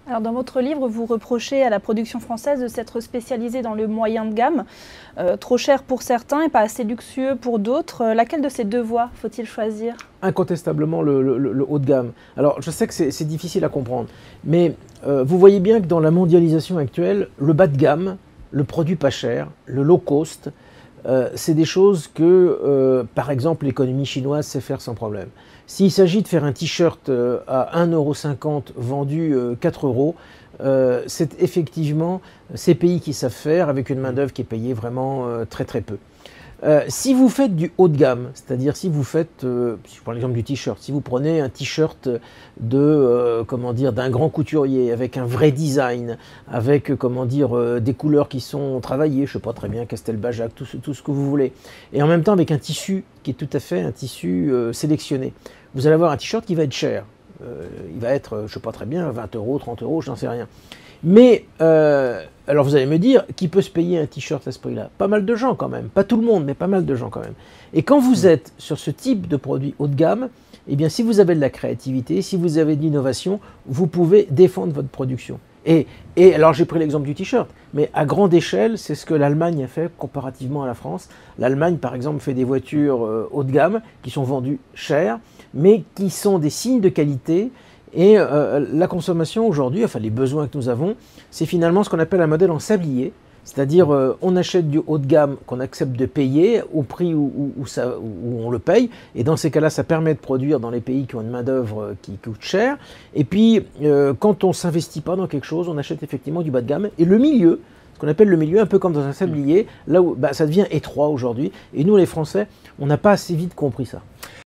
Alors dans votre livre, vous reprochez à la production française de s'être spécialisée dans le moyen de gamme, trop cher pour certains et pas assez luxueux pour d'autres. Laquelle de ces deux voies faut-il choisir? Incontestablement le haut de gamme. Alors je sais que c'est difficile à comprendre, mais vous voyez bien que dans la mondialisation actuelle, le bas de gamme, le produit pas cher, le low cost, c'est des choses que, par exemple, l'économie chinoise sait faire sans problème. S'il s'agit de faire un t-shirt à 1,50 € vendu 4 €, c'est effectivement ces pays qui savent faire avec une main-d'œuvre qui est payée vraiment très très peu. Si vous faites du haut de gamme, c'est-à-dire si vous faites, si je prends l'exemple du t-shirt, si vous prenez un t-shirt comment dire, d'un grand couturier avec un vrai design, avec comment dire, des couleurs qui sont travaillées, je ne sais pas très bien, Castelbajac, tout ce que vous voulez, et en même temps avec un tissu qui est tout à fait un tissu sélectionné, vous allez avoir un t-shirt qui va être cher. Il va être, je ne sais pas très bien, 20 €, 30 €, je n'en sais rien. Mais, alors vous allez me dire, qui peut se payer un t-shirt à ce prix-là? Pas mal de gens quand même, pas tout le monde, mais pas mal de gens quand même. Et quand vous êtes sur ce type de produit haut de gamme, eh bien si vous avez de la créativité, si vous avez de l'innovation, vous pouvez défendre votre production. Et alors j'ai pris l'exemple du t-shirt, mais à grande échelle, c'est ce que l'Allemagne a fait comparativement à la France. L'Allemagne, par exemple, fait des voitures haut de gamme qui sont vendues cher, mais qui sont des signes de qualité. Et la consommation aujourd'hui, enfin les besoins que nous avons, c'est finalement ce qu'on appelle un modèle en sablier. C'est-à-dire on achète du haut de gamme qu'on accepte de payer au prix où on le paye. Et dans ces cas-là, ça permet de produire dans les pays qui ont une main-d'œuvre qui coûte cher. Et puis, quand on ne s'investit pas dans quelque chose, on achète effectivement du bas de gamme. Et le milieu, ce qu'on appelle le milieu, un peu comme dans un sablier, là où ça devient étroit aujourd'hui. Et nous, les Français, on n'a pas assez vite compris ça.